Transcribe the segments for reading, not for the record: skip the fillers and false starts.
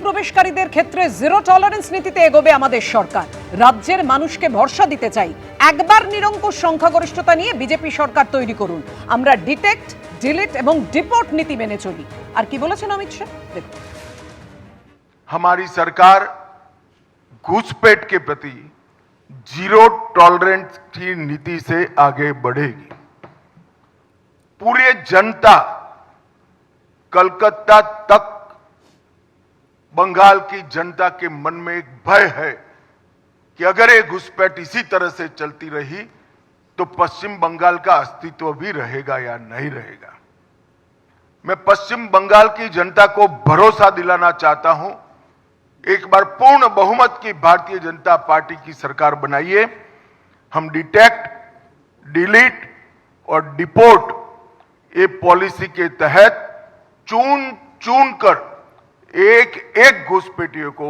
অনুপ্রবেশকারীদের ক্ষেত্রে zero tolerance নীতিতে এগোবে আমাদের সরকার। রাজ্যের মানুষকে ভরসা দিতে চাই। একবার নিরঙ্কুশ সংখ্যাগরিষ্ঠতা নিয়ে বিজেপি সরকার তৈরি করুন। আমরা ডিটেক্ট, ডিলিট এবং ডিপোর্ট নীতি মেনে চলি। আর কি বলেছেন অমিত শাহ? দেখুন, हमारी सरकार घुसपैठ के प्रति जीरो टॉलरेंस की नीति से आगे बढ़ेगी। पूरी जनता कलकत्ता तक बंगाल की जनता के मन में एक भय है कि अगर ये घुसपैठ इसी तरह से चलती रही तो पश्चिम बंगाल का अस्तित्व भी रहेगा या नहीं रहेगा। मैं पश्चिम बंगाल की जनता को भरोसा दिलाना चाहता हूं, एक बार पूर्ण बहुमत की भारतीय जनता पार्टी की सरकार बनाइए। हम डिटेक्ट, डिलीट और डिपोर्ट ये पॉलिसी के तहत चुन चुन कर एक एक घुसपैठियों को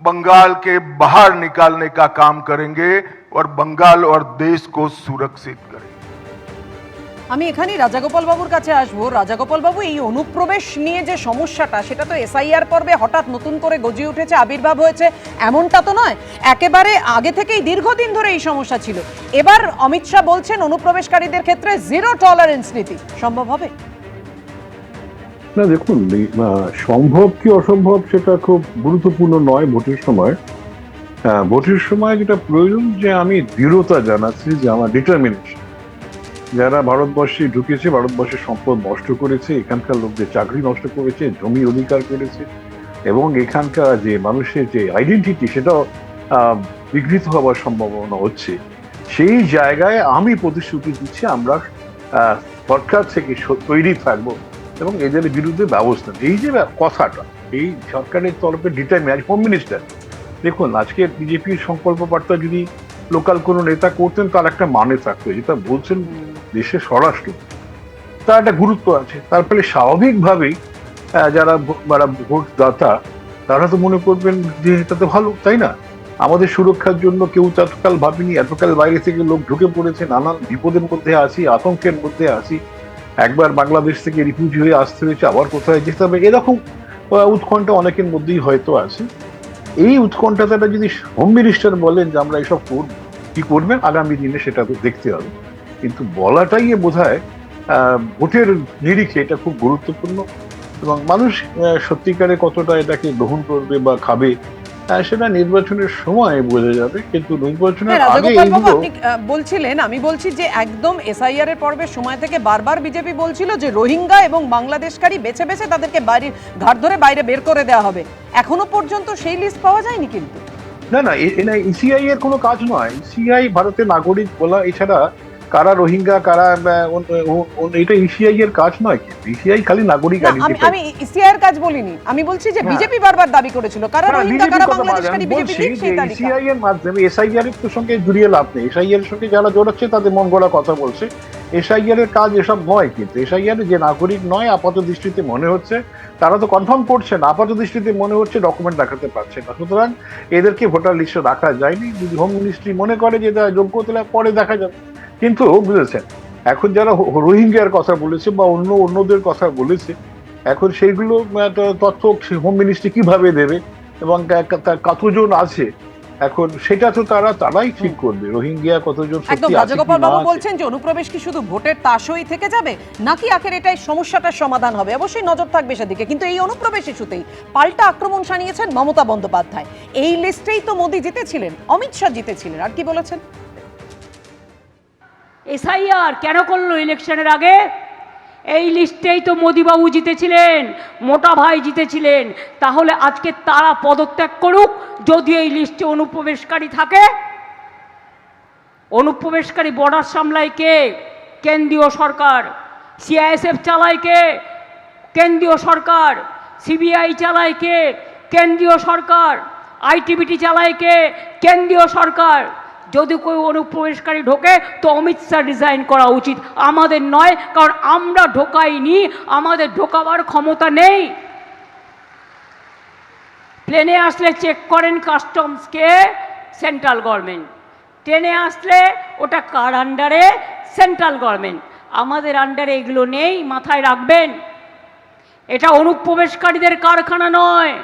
बंगाल के बाहर निकालने का काम करेंगे और बंगाल और देश को सुरक्षित करेंगे। আমি এখানে রাজাগোপাল বাবুর কাছে আসবো। রাজাগোপাল বাবু, এই অনুপ্রবেশ নিয়ে যে সমস্যাটা, সেটা তো এসআইআর পর্বে হঠাৎ নতুন করে গজিয়ে উঠেছে, আবির্ভাব হয়েছে এমনটা তো নয়। একেবারে আগে থেকেই দীর্ঘদিন ধরে এই সমস্যা ছিল। এবার অমিত শাহ বলছেন অনুপ্রবেশকারীদের ক্ষেত্রে জিরো টলারেন্স নীতি সম্ভব হবে। না, দেখুন, সম্ভব কি অসম্ভব সেটা খুব গুরুত্বপূর্ণ নয় ভোটের সময়। ভোটের সময় যেটা প্রয়োজন, যে আমি দৃঢ়তা জানাচ্ছি যে আমার ডিটারমিনেশন, যারা ভারতবর্ষে ঢুকেছে, ভারতবর্ষের সম্পদ নষ্ট করেছে, এখানকার লোকদের চাকরি নষ্ট করেছে, জমি অধিকার করেছে, এবং এখানকার যে মানুষের যে আইডেন্টিটি সেটাও বিঘ্নিত হওয়ার সম্ভাবনা হচ্ছে, সেই জায়গায় আমি প্রতিশ্রুতি দিচ্ছি আমরা সরকার থেকে তৈরি থাকবো এবং এদের বিরুদ্ধে ব্যবস্থা। এই যে কথাটা, এই সরকারের তরফে ডিটারমিনেশন, হোম মিনিস্টার, দেখুন আজকে বিজেপির সংকল্প বার্তা যদি লোকাল কোনো নেতা করতেন তার একটা মানে থাকতো, যেটা বলছেন দেশের স্বরাষ্ট্র, তার একটা গুরুত্ব আছে। তার ফলে স্বাভাবিকভাবেই যারা ভোটদাতা তারা তো মনে করবেন যে এটা তো ভালো, তাই না? আমাদের সুরক্ষার জন্য কেউ তৎকাল ভাবেনি, এতকাল বাইরে থেকে লোক ঢুকে পড়েছে, নানান বিপদের মধ্যে আছি, আতঙ্কের মধ্যে আছি, একবার বাংলাদেশ থেকে রিফিউজি হয়ে আসতে হয়েছে, আবার কোথায় যেতে হবে, এরকম উৎকণ্ঠা অনেকের মধ্যেই হয়তো আছে। এই উৎকণ্ঠাটা যদি হোম মিনিস্টার বলেন যে আমরা এসব করবো, কি করবেন আগামী দিনে সেটা তো দেখতে হবে, কিন্তু বলাটাই বোধহয় ভোটের নিরিখে এটা খুব গুরুত্বপূর্ণ। এবং মানুষ সত্যিকারে কতটা এটাকে গ্রহণ করবে বা খাবে সেটা নির্বাচনের সময় বোঝা যাবে, কিন্তু নির্বাচনের আগে এইগুলো বলছিলেন। আমি বলছি যে একদম এসআইআর এর পর্বের সময় থেকে বারবার বিজেপি বলছিল যে রোহিঙ্গা এবং বাংলাদেশকারী বেছে বেছে তাদেরকে বাড়ির ঘাট ধরে বাইরে বের করে দেওয়া হবে। এখনো পর্যন্ত সেই লিস্ট পাওয়া যায়নি। কিন্তু না, ইসিআই এর কোনো কাজ নয়। ইসিআই ভারতের নাগরিক বলা, এছাড়া কারা রোহিঙ্গা কারা, এটা ইসিআই এর কাজ নয়। ইসিআই খালি নাগরিক আইডেন্টিফাই। আমি ইসিআই এর কাজ বলিনি, আমি বলছি যে বিজেপি বারবার দাবি করেছিল কারা রোহিঙ্গা কারা বাংলাদেশকারী, বিজেপি ঠিক সেই তালিকা। ইসিআই এর মাধ্যমে এসআইআর এর সঙ্গে জড়িয়ে লাভ নেই। এসআইআর এর সঙ্গে যারা জড়াচ্ছে তাদের মন গড়া কথা বলছে। এসআইআর এর কাজ এসব নয়। কিন্তু এসআইআর যে নাগরিক নয় আপাত দৃষ্টিতে মনে হচ্ছে, তারা তো কনফার্ম করছে না, আপাত দৃষ্টিতে মনে হচ্ছে ডকুমেন্ট দেখাতে পারছে না, সুতরাং এদেরকে ভোটার লিস্টে রাখা যায়নি। যদি হোম মিনিস্ট্রি মনে করে যে এটা যোগ্য, তাহলে পরে দেখা যাবে। কিন্তু বুঝেছেন, এখন যারা রোহিঙ্গার কথা বলেছে বা অন্যদের কথা বলেছে, এখন সেইগুলো তথ্য হোম মিনিস্ট্রি কিভাবে দেবে এবং কতজন আছে, এখন সেটা তো তারাই ঠিক করবে। রোহিঙ্গা কতজন একদম। রাজাগোপাল বাবু বলছেন যে অনুপ্রবেশ কি শুধু ভোটের তাসই থেকে যাবে, নাকি আখের এটাই সমস্যাটার সমাধান হবে? অবশ্যই নজর থাকবে সেদিকে। কিন্তু এই অনুপ্রবেশ ইস্যুতেই পাল্টা আক্রমণ শানিয়েছেন মমতা বন্দ্যোপাধ্যায়। এই লিস্টেই তো মোদি জিতেছিলেন, অমিত শাহ জিতেছিলেন। আর কি বলেছেন? এসআইআর কেন করলো ইলেকশনের আগে? এই লিস্টেই তো মোদিবাবু জিতেছিলেন, মোটা ভাই জিতেছিলেন। তাহলে আজকে তারা পদত্যাগ করুক যদি এই লিস্টে অনুপ্রবেশকারী থাকে। অনুপ্রবেশকারী বর্ডার সামলায় কে? কেন্দ্রীয় সরকার। সিআইএসএফ চালায় কে? কেন্দ্রীয় সরকার। সিবিআই চালায় কে? কেন্দ্রীয় সরকার। আইটিবিটি চালায় কে? কেন্দ্রীয় সরকার। যদি কেউ অনুপ্রবেশকারী ঢোকে তো অমিত শাহ রিজাইন করা উচিত, আমাদের নয়, কারণ আমরা ঢোকাইনি, আমাদের ঢোকাবার ক্ষমতা নেই। প্লেনে আসলে চেক করেন কাস্টমসকে সেন্ট্রাল গভর্নমেন্ট, ট্রেনে আসলে ওটা কার আন্ডারে? Central government. আমাদের আন্ডারে এগুলো নেই, মাথায় রাখবেন। এটা অনুপ্রবেশকারীদের কারখানা নয়,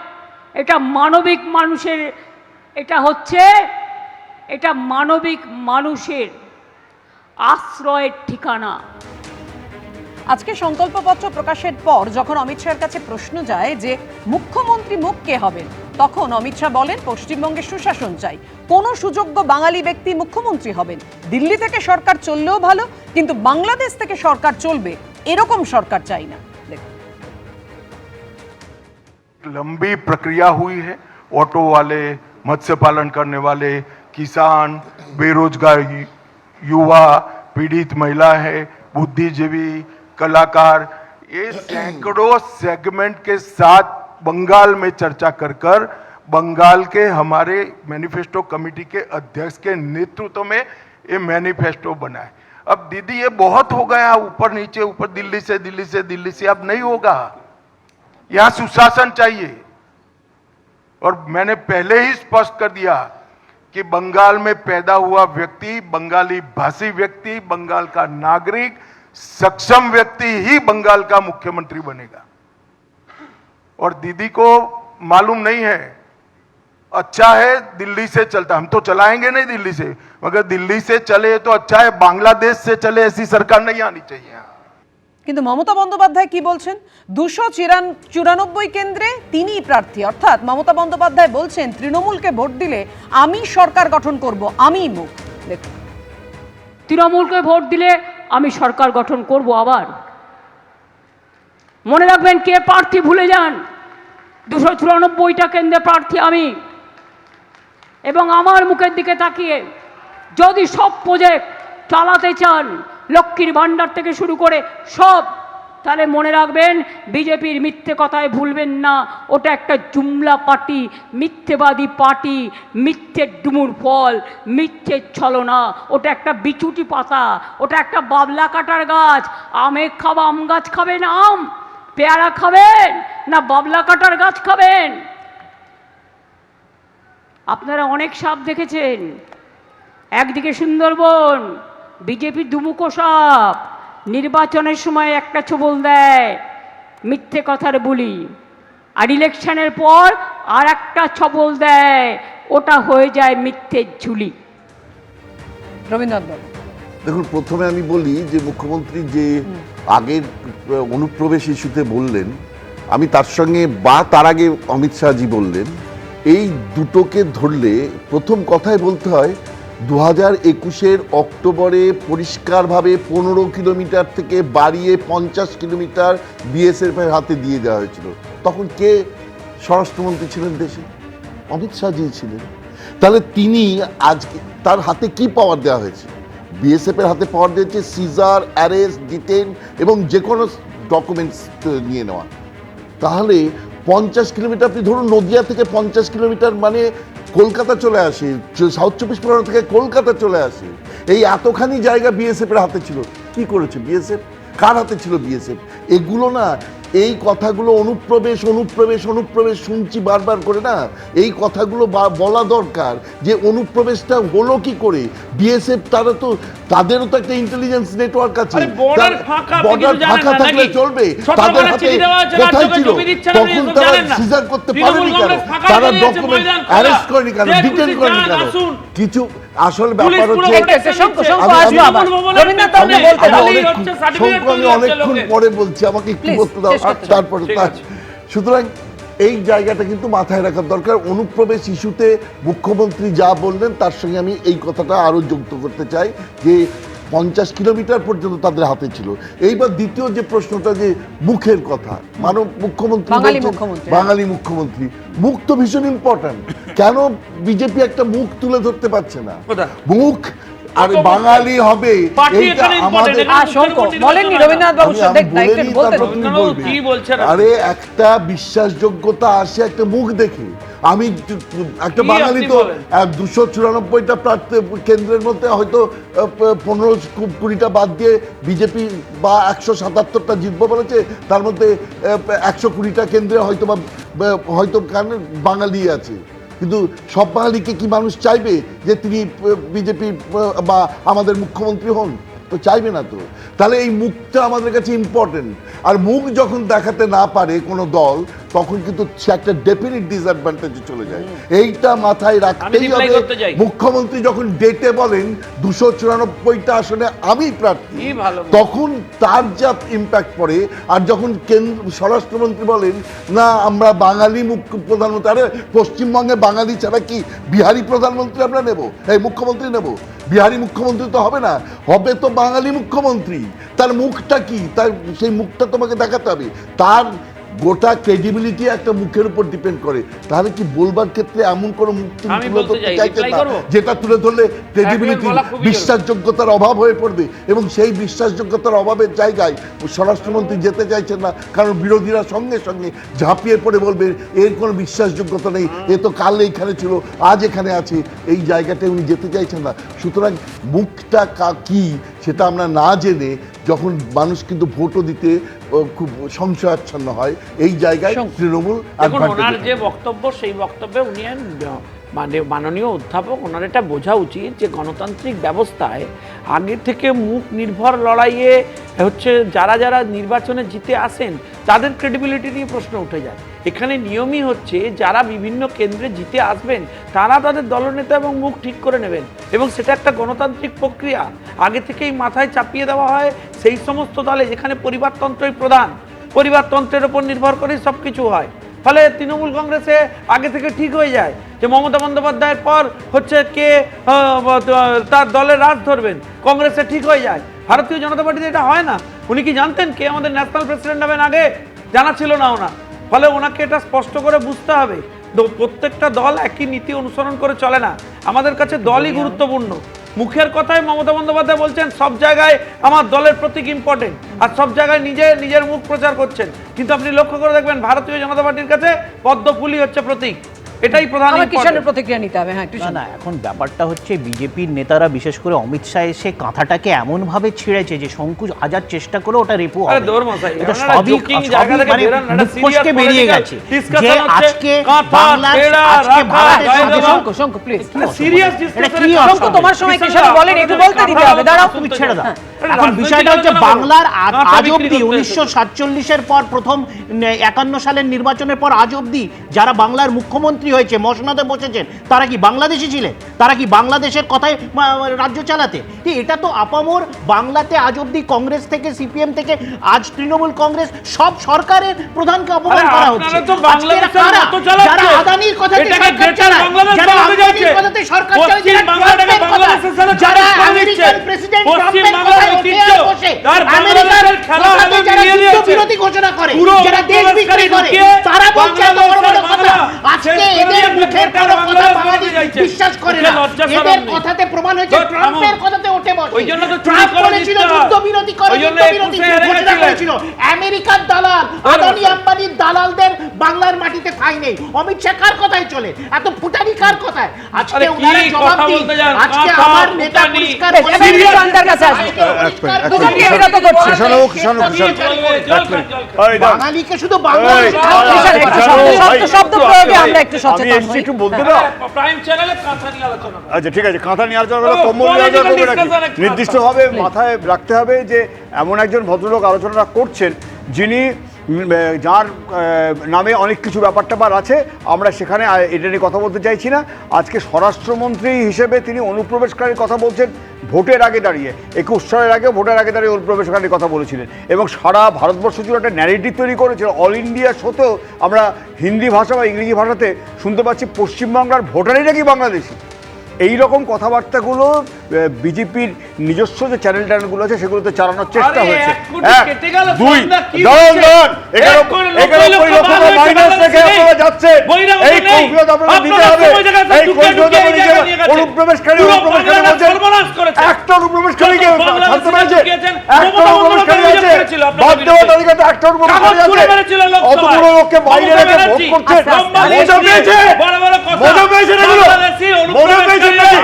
এটা মানবিক মানুষের, এটা হচ্ছে এটা মানবিক মানুষের আশ্রয়ের ঠিকানা। আজকে সংকল্পপত্র প্রকাশের পর যখন অমিত শাহের কাছে প্রশ্ন যায় যে মুখ্যমন্ত্রী মুখ কে হবেন, তখন অমিত শাহ বলেন পশ্চিমবঙ্গে সুশাসন চাই, কোনো সুযোগ্য বাঙালি ব্যক্তি মুখ্যমন্ত্রী হবেন। দিল্লি থেকে সরকার চললেও ভালো, কিন্তু বাংলাদেশ থেকে সরকার চলবে এরকম সরকার চাই না। দেখুন, लंबी प्रक्रिया हुई है। ऑटो वाले, मत्स्य पालन करने वाले, किसान, बेरोजगार युवा, पीड़ित महिला है, बुद्धिजीवी, कलाकार, ये सैकड़ों सेगमेंट के साथ बंगाल में चर्चा कर कर बंगाल के हमारे मैनिफेस्टो कमेटी के अध्यक्ष के नेतृत्व में ये मैनिफेस्टो बना है। अब दीदी ये बहुत हो गया, ऊपर नीचे, ऊपर दिल्ली से अब नहीं होगा। यहां सुशासन चाहिए। और मैंने पहले ही स्पष्ट कर दिया कि बंगाल में पैदा हुआ व्यक्ति, बंगाली भाषी व्यक्ति, बंगाल का नागरिक, सक्षम व्यक्ति ही बंगाल का मुख्यमंत्री बनेगा। और दीदी को मालूम नहीं है, अच्छा है दिल्ली से चलता, हम तो चलाएंगे नहीं दिल्ली से, मगर दिल्ली से चले तो अच्छा है, बांग्लादेश से चले ऐसी सरकार नहीं आनी चाहिए। কিন্তু মমতা বন্দ্যোপাধ্যায় কি বলছেন? 294 কেন্দ্রে তিনিই প্রার্থী, অর্থাৎ মমতা বন্দ্যোপাধ্যায় বলছেন তৃণমূলকে ভোট দিলে আমি সরকার গঠন করব, আমিই মুখ। দেখুন, তৃণমূলকে ভোট দিলে আমি সরকার গঠন করব। আবার মনে রাখবেন কে প্রার্থী ভুলে যান, 294টা কেন্দ্রে প্রার্থী আমি। এবং আমার মুখের দিকে তাকিয়ে যদি সব প্রজেক্ট চালাতে চান, লক্ষ্মীর ভাণ্ডার থেকে শুরু করে সব, তাহলে মনে রাখবেন বিজেপির মিথ্যে কথায় ভুলবেন না, ওটা একটা জুমলা পার্টি, মিথ্যেবাদী পার্টি, মিথ্যের ডুমুর ফল, মিথ্যের ছলনা। ওটা একটা বিচুটি পাতা, ওটা একটা বাবলা কাটার গাছ। আমে খাওয়া আম গাছ খাবেন, আম পেয়ারা খাবেন না বাবলা কাটার গাছ খাবেন? আপনারা অনেক সাপ দেখেছেন, একদিকে সুন্দরবন, বিজেপি দুমুখো সাপ, নির্বাচনের সময় একটা ছবল দেয় মিথ্যে কথার বুলি, আর ইলেকশনের পর আর একটা ছবল দেয়, ওটা হয়ে যায় মিথ্যের ঝুলি। রবীন্দ্রনাথ বাবু, দেখুন, প্রথমে আমি বলি যে মুখ্যমন্ত্রী যে আগের অনুপ্রবেশ ইস্যুতে বললেন, আমি তার সঙ্গে বা তার আগে অমিত শাহজি বললেন, এই দুটোকে ধরলে প্রথম কথাই বলতে হয় 2021-এর অক্টোবরে পরিষ্কারভাবে 15 কিলোমিটার থেকে বাড়িয়ে 50 কিলোমিটার বিএসএফের হাতে দিয়ে দেওয়া হয়েছিল। তখন কে স্বরাষ্ট্রমন্ত্রী ছিলেন দেশে? অমিত শাহজি ছিলেন। তাহলে তিনি আজকে তার হাতে কি পাওয়ার দেওয়া হয়েছে? বিএসএফের হাতে পাওয়ার দিয়েছে সিজার, অ্যারেস্ট, ডিটেন এবং যে কোনো ডকুমেন্টস নিয়ে নেওয়া। তাহলে 50 কিলোমিটার, আপনি ধরুন নদিয়া থেকে 50 কিলোমিটার মানে কলকাতা চলে আসে, সাউথ 24 পরগনা থেকে কলকাতা চলে আসে। এই এতখানি জায়গা বিএসএফের হাতে ছিল। কি করেছে বিএসএফ? কার হাতে ছিল বিএসএফ? এগুলো না, এই কথাগুলো অনুপ্রবেশ অনুপ্রবেশ অনুপ্রবেশ শুনছি বারবার করে না, এই কথাগুলো বলা দরকার যে অনুপ্রবেশটা হলো কি করে। বিএসএফ তারা তো, তাদেরও তো একটা ইন্টেলিজেন্স নেটওয়ার্ক আছে, বর্ডার ফাঁকা থাকলে চলবে? তাদের হাতে কোথায় ছিল তখন? তারা সিজার করতে পারেনি কেন? তারা ডকুমেন্ট অ্যারেস্ট করেনি কেন? ডিটেইন করেনি কেন? কিছু আসল ব্যাপার হচ্ছে, আমি অনেকক্ষণ পরে বলছি, আমাকে একটু বলতে দাও, তারপরে। সুতরাং এই জায়গাটা কিন্তু মাথায় রাখার দরকার। অনুপ্রবেশ ইস্যুতে মুখ্যমন্ত্রী যা বললেন তার সঙ্গে আমি এই কথাটা আরো যুক্ত করতে চাই যে 50 কিলোমিটার পর্যন্ত তাদের হাতে ছিল। এইবার দ্বিতীয় যে প্রশ্নটা, যে মুখের কথা, মুখ্যমন্ত্রী বাঙালি মুখ্যমন্ত্রী, মুখ তো ভীষণ ইম্পর্ট্যান্ট। কেন বিজেপি একটা মুখ তুলে ধরতে পারছে না? মুখ আর বাঙালি হবে, এইটা আমাদের। আরে একটা বিশ্বাসযোগ্যতা আসে একটা মুখ দেখে। আমি একটা বাঙালি তো 294টা কেন্দ্রের মধ্যে হয়তো 15-20টা বাদ দিয়ে বিজেপি বা 177টা জিতবো বলেছে, তার মধ্যে 120টা কেন্দ্রে হয়তো বাঙালি আছে। কিন্তু সব বাঙালিকে কি মানুষ চাইবে যে তিনি বিজেপি বা আমাদের মুখ্যমন্ত্রী হন? তো চাইবে না তো। তাহলে এই মুখটা আমাদের কাছে ইম্পর্টেন্ট। আর মুখ যখন দেখাতে না পারে কোনো দল, তখন কিন্তু সে একটা ডেফিনিট ডিসঅ্যাডভান্টেজে চলে যায়। এইটা মাথায় রাখতেই হবে। মুখ্যমন্ত্রী যখন ডেটে বলেন 294টা আসনে আমি প্রার্থী, তখন তার যা ইম্প্যাক্ট পড়ে। আর যখন স্বরাষ্ট্রমন্ত্রী বলেন না আমরা বাঙালি প্রধানমন্ত্রী, আরে পশ্চিমবঙ্গে বাঙালি ছাড়া কি বিহারি প্রধানমন্ত্রী আমরা নেব, এই মুখ্যমন্ত্রী নেব? বিহারি মুখ্যমন্ত্রী তো হবে না, হবে তো বাঙালি মুখ্যমন্ত্রী। তার মুখটা কি, তার সেই মুখটা তোমাকে দেখাতে হবে। তার গোটা ক্রেডিবিলিটি একটা মুখের উপর ডিপেন্ড করে। তাহলে কি বলবার ক্ষেত্রে এমন কোনো মুখ তুলে ধরতে চাইছে না যেটা তুলে ধরলে ক্রেডিবিলিটি, বিশ্বাসযোগ্যতার অভাব হয়ে পড়বে। এবং সেই বিশ্বাসযোগ্যতার অভাবের জায়গায় স্বরাষ্ট্রমন্ত্রী যেতে চাইছেন না, কারণ বিরোধীরা সঙ্গে সঙ্গে ঝাঁপিয়ে পড়ে বলবে এর কোনো বিশ্বাসযোগ্যতা নেই, এ তো কাল এইখানে ছিল আজ এখানে আছে। এই জায়গাটায় উনি যেতে চাইছেন না। সুতরাং মুখটা কি সেটা আমরা না জেনে যখন মানুষ কিন্তু ভোটও দিতে খুব সংশয়াচ্ছন্ন হয়, এই জায়গায় তৃণমূল ওনার যে বক্তব্য, সেই বক্তব্যে উনি মানে মাননীয় অধ্যাপক ওনার এটা বোঝা উচিত যে গণতান্ত্রিক ব্যবস্থায় আগে থেকে মুখ নির্ভর লড়াইয়ে হচ্ছে যারা যারা নির্বাচনে জিতে আসেন তাদের ক্রেডিবিলিটি নিয়ে প্রশ্ন উঠে যায়। এখানে নিয়মই হচ্ছে যারা বিভিন্ন কেন্দ্রে জিতে আসবেন তারা তাদের দলনেতা এবং মুখ ঠিক করে নেবেন, এবং সেটা একটা গণতান্ত্রিক প্রক্রিয়া। আগে থেকেই মাথায় চাপিয়ে দেওয়া হয় সেই সমস্ত দলে যেখানে পরিবারতন্ত্রই প্রধান, পরিবারতন্ত্রের উপর নির্ভর করেই সব কিছু হয়। ফলে তৃণমূল কংগ্রেসে আগে থেকে ঠিক হয়ে যায় যে মমতা বন্দ্যোপাধ্যায়ের পর হচ্ছে কে তার দলের রাজ ধরবেন, কংগ্রেসে ঠিক হয়ে যায়। ভারতীয় জনতা পার্টিতে এটা হয় না। উনি কি জানতেন কে আমাদের ন্যাশনাল প্রেসিডেন্ট হবেন? আগে জানা ছিল না ওনার। ফলে ওনাকে এটা স্পষ্ট করে বুঝতে হবে প্রত্যেকটা দল একই নীতি অনুসরণ করে চলে না, আমাদের কাছে দলই গুরুত্বপূর্ণ। মুখের কথায় মমতা বন্দ্যোপাধ্যায় বলছেন সব জায়গায় আমার দলের প্রতীক ইম্পর্টেন্ট, আর সব জায়গায় নিজের মুখ প্রচার করছেন। কিন্তু আপনি লক্ষ্য করে দেখবেন ভারতীয় জনতা পার্টির কাছে পদ্ম ফুলই হচ্ছে প্রতীক, এটাই প্রধান। কিষাণের প্রতিক্রিয়া নিতে হবে। হ্যাঁ, না, এখন ব্যাপারটা হচ্ছে বিজেপির নেতারা বিশেষ করে অমিত শাহ এসে কাঁথাটাকে এমন ভাবে ছিঁড়েছে যে শঙ্কুশ হাজার চেষ্টা করে ওটা রেপু হবে। এটা সবই মানে মুখোশকে বেরিয়ে গেছে যে আজকে বাংলার আজকে ভারতের শঙ্কু প্লিজ সিরিয়াস ডিসকাশন। শঙ্কু তোমার সময় কিষাণ বলেন, একটু বলতে দিতে হবে, দাঁড়াও তুমি ছেড়ে দাও। এখন বিষয়টা হচ্ছে বাংলার আজ অব্দি 1947-এর পর প্রথম 51 সালের নির্বাচনের পর আজ অব্দি যারা বাংলার মুখ্যমন্ত্রী হয়েছে মসনদে বসেছেন তারা কি বাংলাদেশি ছিলেন? তারা কি বাংলাদেশের কথায় রাজ্য চালাতে? এটা তো আপামর বাংলাতে আজ অব্দি কংগ্রেস থেকে সিপিএম থেকে আজ তৃণমূল কংগ্রেস সব সরকারের প্রধানকে অপমান করা হচ্ছে। যারা আদানির কথাতে সরকার চালায়, যারা আদানির কথাতে সরকার চালায়, যারা আমেরিকান প্রেসিডেন্ট ট্রাম্পের কথায় উঠে বসে আমেরিকার কথাতে যারা যুদ্ধবিরতি ঘোষণা করে, যারা দেশ বিক্রি করে, তারা বলছে এত বড় বড় কথা। আজকে এদের মুখের কোনো কথা বাঙালি বিশ্বাস করে না। এদের কথাতে প্রমাণ হয়েছে ট্রাম্পের কথাতে উঠে বসে। ট্রাম্প বলেছিল যুদ্ধবিরতি করে, যুদ্ধবিরতি ঘোষণা করেছিল। আমেরিকার দালাল আদানি আম্বানির দালালদের বাংলার মাটিতে ঠাঁই নেই। অমিত শাহ কার কথায় চলে? এত ফুটানি কার কথায়? আজকে ওনারা জবাব দিন। আজকে আমার নেতা পরিষ্কার বাঙালিকে শুধু বাংলা শব্দ প্রয়োগে আমরা একটু সচেতন হই। একটু বলতে দাও। প্রাইম চ্যানেলে কাঁথা নিয়ে আলোচনা। আচ্ছা ঠিক আছে, কাঁথা নিয়ে আলোচনা করলে কম্বল নিয়ে আলোচনা করবে নাকি? নির্দিষ্টভাবে মাথায় রাখতে হবে যে এমন একজন ভদ্রলোক আলোচনা করছেন যিনি যার নামে অনেক কিছু ব্যাপার ট্যাপার আছে, আমরা সেখানে এটা নিয়ে কথা বলতে চাইছি না। আজকে স্বরাষ্ট্রমন্ত্রী হিসেবে তিনি অনুপ্রবেশকারীর কথা বলছেন ভোটের আগে দাঁড়িয়ে, 21 সালের আগে ভোটের আগে দাঁড়িয়ে অনুপ্রবেশকারীর কথা বলেছিলেন, এবং সারা ভারতবর্ষ জুড়ে একটা ন্যারেটিভ তৈরি করেছিল। অল ইন্ডিয়া শোতেও আমরা হিন্দি ভাষা বা ইংরেজি ভাষাতে শুনতে পাচ্ছি পশ্চিমবাংলার ভোটারই নাকি বাংলাদেশি। এই রকম কথাবার্তাগুলো বিজেপির নিজস্ব যে চ্যানেলগুলো আছে সেগুলোতে চালানোর চেষ্টা হয়েছে। অনুপ্রবেশকারী একটা অনুপ্রবেশকারীকে ছাড়তে পেরেছে, একটা অনুপ্রবেশকারী আছে, বাদ দেওয়া তালিকাতে একটা অনুপ্রবেশকারী আছে, অতগুলো লোককে বাইরে রেখে ভোট করছে। মজা পেয়েছে, মজা পেয়েছে এগুলো, মজা পেয়েছে নাকি?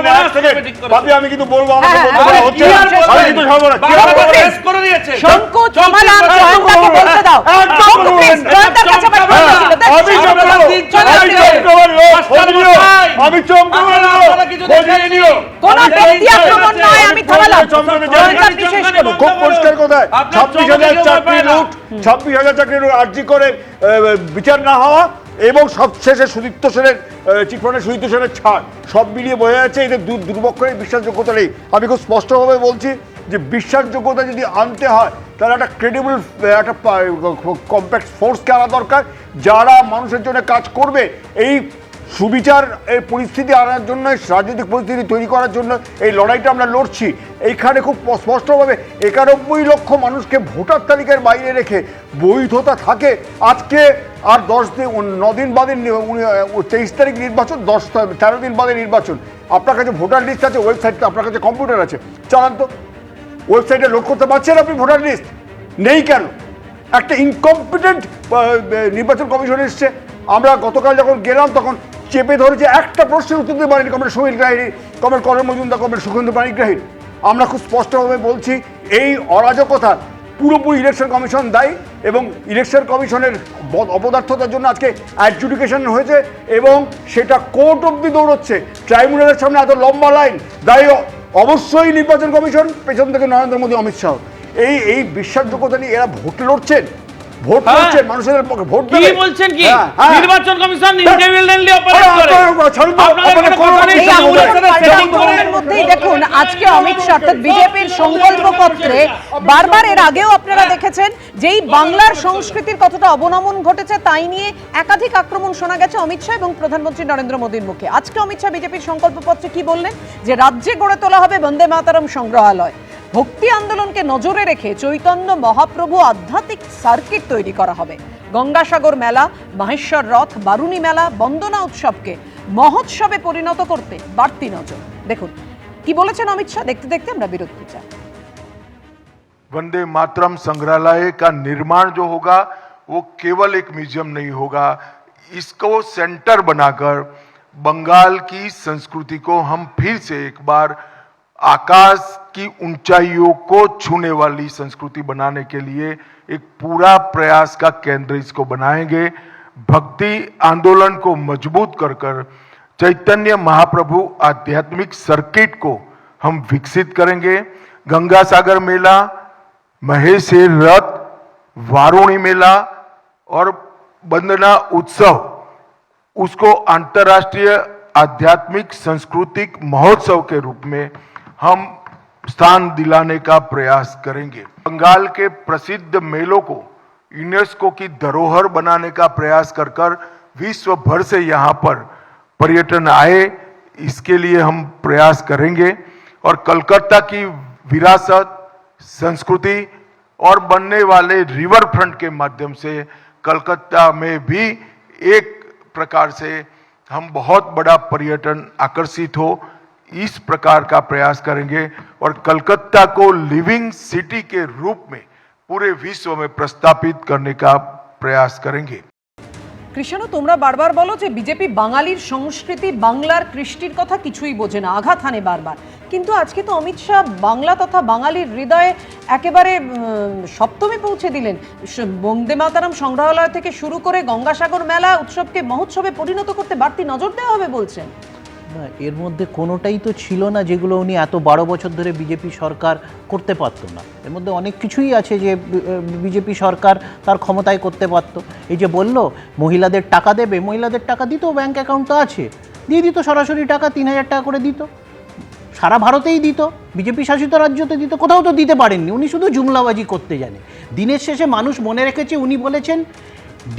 এখানে এক সেকেন্ড বাপি, আমি কিন্তু বলবো আমাকে হ্যাঁ, বলতে দেওয়া হচ্ছে না। হ্যাঁ, আমি কিন্তু সর্বনাশ শঙ্কু থামালাম, জয়ন্তাকে বলতে দাও। শঙ্কু, please, জয়ন্তার কাছে আমার প্রশ্ন ছিল। আমি চমকাবো না। কোনো ব্যক্তি আক্রমণ নয়, আমি থামালাম। জয়ন্তা বিশেষ করুন। খুব পরিষ্কার কথায় 26,000 চাকরি লুট, 26,000 চাকরি লুট আর্জি করে বিচার না হওয়া এবং সবশেষে সুদীপ্ত সেনের চিটফান্ডের সুদীপ্ত সেনের ছাড়, সব মিলিয়ে বোঝা যাচ্ছে এদের দুর্পক্ষের বিশ্বাসযোগ্যতা নেই। আমি খুব স্পষ্টভাবে বলছি যে বিশ্বাসযোগ্যতা যদি আনতে হয় তাহলে একটা ক্রেডিবল একটা কম্প্যাক্ট ফোর্সকে আনা দরকার, যারা মানুষের জন্য কাজ করবে। এই সুবিচার এই পরিস্থিতি আনার জন্য, রাজনৈতিক পরিস্থিতি তৈরি করার জন্য এই লড়াইটা আমরা লড়ছি। এইখানে খুব স্পষ্টভাবে 91 লক্ষ মানুষকে ভোটার তালিকার বাইরে রেখে বৈধতা থাকে। আজকে আর 9 দিন বাদে 23 তারিখ নির্বাচন, 13 দিন বাদে নির্বাচন। আপনার কাছে ভোটার লিস্ট আছে, ওয়েবসাইট, আপনার কাছে কম্পিউটার আছে, চালান তো। ওয়েবসাইটে লোড করতে পারছেন আপনি ভোটার লিস্ট? নেই কেন? একটা ইনকম্পিটেন্ট নির্বাচন কমিশন এসছে। আমরা গতকাল যখন গেলাম তখন চেপে ধরেছে, একটা প্রশ্নের উত্তর দিতে পারেনি কমরেড সুনীল গ্রাহিনী, কমরেড করণ মজুমদার, কমরেড সুখেন্দু পাণিগ্রাহী। আমরা খুব স্পষ্টভাবে বলছি এই অরাজকতা পুরোপুরি ইলেকশন কমিশন দায়ী, এবং ইলেকশন কমিশনের অপদার্থতার জন্য আজকে অ্যাডজুডিকেশন হয়েছে এবং সেটা কোর্ট অব্দি দৌড়চ্ছে। ট্রাইব্যুনালের সামনে এত লম্বা লাইন, দায়ী অবশ্যই নির্বাচন কমিশন, পেছন থেকে নরেন্দ্র মোদী, অমিত শাহ। এই বিশ্বাসযোগ্যতা নিয়ে এরা ভোট লড়ছেন, ভোট করছেন, মানুষের পক্ষে ভোট কি বলছেন কি নির্বাচন কমিশন ইন্ডিপেন্ডেন্টলি অপারেট করে? আন্দোলনের মধ্যেই দেখুন আজকে অমিত শাহ অর্থাৎ বিজেপির সংকল্পপত্রে বারবার, এর আগেও আপনারা দেখেছেন, যেই বাংলার সংস্কৃতির কতটা অবনমন ঘটেছে তাই নিয়ে একাধিক আক্রমণ শোনা গেছে অমিত শাহ এবং প্রধানমন্ত্রী নরেন্দ্র মোদীর মুখে। আজকে অমিত শাহ বিজেপির সংকল্পপত্রে কি বললেন? যে রাজ্যে গড়ে তোলা হবে বন্দে মাতরম সংগ্রহালয়। ভক্তি আন্দোলনকে নজরে রেখে চৈতন্য মহাপ্রভু আধ্যাত্মিক সার্কিট তৈরি করা হবে। গঙ্গাসাগর মেলা, মাহেশ্বর রথ, বারুণী মেলা, বন্দনা উৎসবকে মহোৎসবে পরিণত করতে বাড়তি নজর। দেখুন কি বলেছেন অমিত শাহ, দেখতে দেখতে আমরা বিরতি চাই। वंदे मातरम संग्रहालय का निर्माण जो होगा वो केवल एक म्यूजियम नहीं होगा, इसको सेंटर बनाकर बंगाल की संस्कृति को हम फिर से एक बार आकाश की ऊंचाइयों को छूने वाली संस्कृति बनाने के लिए एक पूरा प्रयास का केंद्र इसको बनाएंगे। भक्ति आंदोलन को मजबूत कर कर चैतन्य महाप्रभु आध्यात्मिक सर्किट को हम विकसित करेंगे। गंगा सागर मेला, महेश्वर रथ, वारुणी मेला और वंदना उत्सव, उसको अंतर्राष्ट्रीय आध्यात्मिक सांस्कृतिक महोत्सव के रूप में हम स्थान दिलाने का प्रयास करेंगे। बंगाल के प्रसिद्ध मेलों को यूनेस्को की धरोहर बनाने का प्रयास कर कर विश्व भर से यहाँ पर पर्यटन आए, इसके लिए हम प्रयास करेंगे। और कलकत्ता की विरासत, संस्कृति और बनने वाले रिवर फ्रंट के माध्यम से कलकत्ता में भी एक प्रकार से हम बहुत बड़ा पर्यटन आकर्षित हो, इस प्रकार का प्रयास करेंगे और कलकत्ता को लिविंग सिटी के रूप में पूरे विश्व में प्रस्तापित करने का प्रयास करेंगे। কৃষ্ণ, তোমরা বারবার বলো যে বিজেপি বাঙালির সংস্কৃতি, বাংলার কৃষ্টির কথা কিছুই বোঝে না, আঘাত হানে বারবার, কিন্তু আজকে তো অমিত শাহ বাংলা তথা বাঙালির হৃদয়ে একেবারে সপ্তমে পৌঁছে দিলেন। বন্দে মাতরম সংগ্রহালয় থেকে শুরু করে গঙ্গাসাগর মেলা উৎসবকে মহোৎসবে পরিণত করতে বাড়তি নজর দেওয়া হবে বলছেন। না, এর মধ্যে কোনোটাই তো ছিল না যেগুলো উনি এত 12 বছর ধরে বিজেপি সরকার করতে পারতো না। এর মধ্যে অনেক কিছুই আছে যে বিজেপি সরকার তার ক্ষমতায় করতে পারতো। এই যে বলল মহিলাদের টাকা দেবে, মহিলাদের টাকা দিত, ব্যাংক অ্যাকাউন্ট তো আছে, দিয়ে দিত সরাসরি টাকা, 3000 টাকা করে দিত, সারা ভারতেই দিত, বিজেপি শাসিত রাজ্যতে দিত, কোথাও তো দিতে পারেননি। উনি শুধু জুমলাবাজি করতে জানে। দিনের শেষে মানুষ মনে রেখেছে, উনি বলেছেন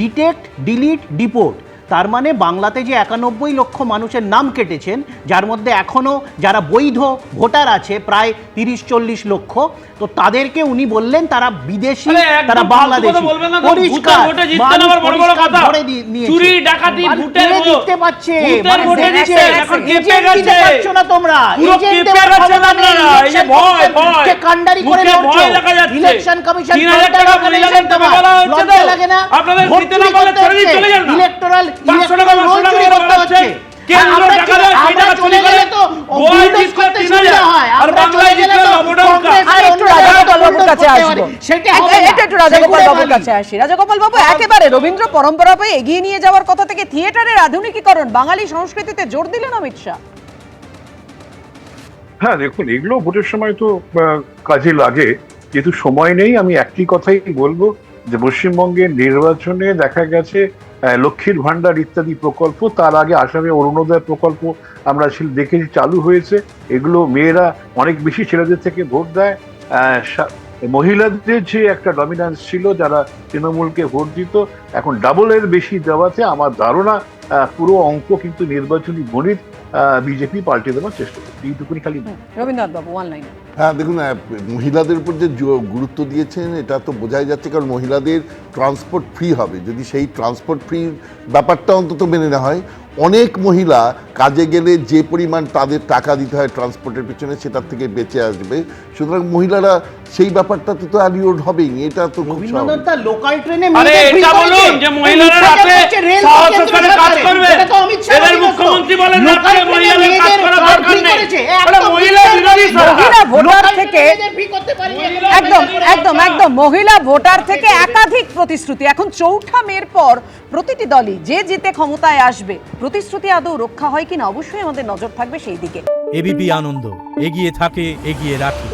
ডিটেক্ট, ডিলিট, ডিপোর্ট। তার মানে বাংলাতে যে 91 লক্ষ মানুষের নাম কেটেছেন, যার মধ্যে এখনও যারা বৈধ ভোটার আছে প্রায় 30-40 লক্ষ, তো তাদেরকে উনি বললেন তারা বিদেশি, তারা বাংলাদেশি। পরিষ্কার ধরে চুরি ডাকাতি ভোটের দিতে পারছে, ভোটে দিচ্ছে, এখন কেঁপে গেছে। পারছো না তোমরা, এজেন্ট দেওয়ার ক্ষমতা নেই, এই ভয় ভয় কান্ডারি করে লড়ছো। ইলেকশন কমিশন 3000 টাকা বলে যাবেন তো বলা হচ্ছে তো লাগে না, আপনাদের দিতে না বলে চলে যান না। ইলেকট্রাল কেন্দ্র আমরা টাকা দেয়, সেই টাকা চলে চুরি গেলে করে তো গোয়ায় বিরোধী জিততে করতে 3,000, সুবিধা হয়, আর আমরা বাংলায় চলে গেলে জিতলে তো লবডাউন কংগ্রেস আর একটু রাজাগোপাল বাবুর কাছে আসবো সেটা হবে না। এটা একটু রাজাগোপাল সেগুলো বাবুর কাছে আসি। রাজাগোপাল বাবু, একেবারে রবীন্দ্র পরম্পরাকে এগিয়ে নিয়ে যাওয়ার কথা থেকে থিয়েটারের আধুনিকীকরণ, বাঙালি সংস্কৃতিতে জোর দিলেন অমিত শাহ। হ্যাঁ দেখুন, এগুলো ভোটের সময় তো কাজে লাগে, যেহেতু সময় নেই আমি একটি কথাই বলবো যে পশ্চিমবঙ্গের নির্বাচনে দেখা গেছে লক্ষ্মীর ভান্ডার ইত্যাদি প্রকল্প, তার আগে আসামে অরুণোদয় প্রকল্প আমরা দেখেছি চালু হয়েছে। এগুলো মেয়েরা অনেক বেশি ছেলেদের থেকে ভোট দেয়। মহিলাদের যে একটা ডমিনেন্স ছিল, যারা তৃণমূলকে ভোট দিত, এখন ডাবলের বেশি দেওয়াতে আমার ধারণা পুরো অঙ্ক কিন্তু নির্বাচনী গণিত বিজেপি পাল্টে দেওয়ার চেষ্টা করছে। এইটুকুনি খালি। রবীন্দ্রনাথ বাবু, ওয়ান লাইন। হ্যাঁ দেখুন, মহিলাদের উপর যে গুরুত্ব দিয়েছেন এটা তো বোঝাই যাচ্ছে, কারণ মহিলাদের ট্রান্সপোর্ট ফ্রি হবে। যদি সেই ট্রান্সপোর্ট ফ্রি ব্যাপারটা অন্তত মেনে নেওয়া হয়, অনেক মহিলা কাজে গেলে যে পরিমাণ তাদের টাকা দিতে হয় ট্রান্সপোর্টের পিছনে, সেটার থেকে বেঁচে আসবে। সুতরাং মহিলারা সেই ব্যাপারটাতে তো অ্যালিওর্ড হবেই, এটা তো খুব স্বাভাবিক। লোকাল ট্রেনে আরে এটা বলুন যে মহিলারা রাতে সহস্রে কাজ করবে, এদের মুখ্যমন্ত্রী বলেন রাতে মহিলাদের কাজ করার দরকার নেই। এটা মহিলা বিরোধী সরকার। মহিলা ভোটার থেকে একদম একদম একদম মহিলা ভোটার থেকে একাধিক প্রতিশ্রুতি। এখন 4 মের পর প্রতিটি দলই যে জিতে ক্ষমতায় আসবে, প্রতিশ্রুতি আদৌ রক্ষা হয় কিনা অবশ্যই আমাদের নজর থাকবে সেই দিকে। এবিপি আনন্দ, এগিয়ে থাকে, এগিয়ে রাখে।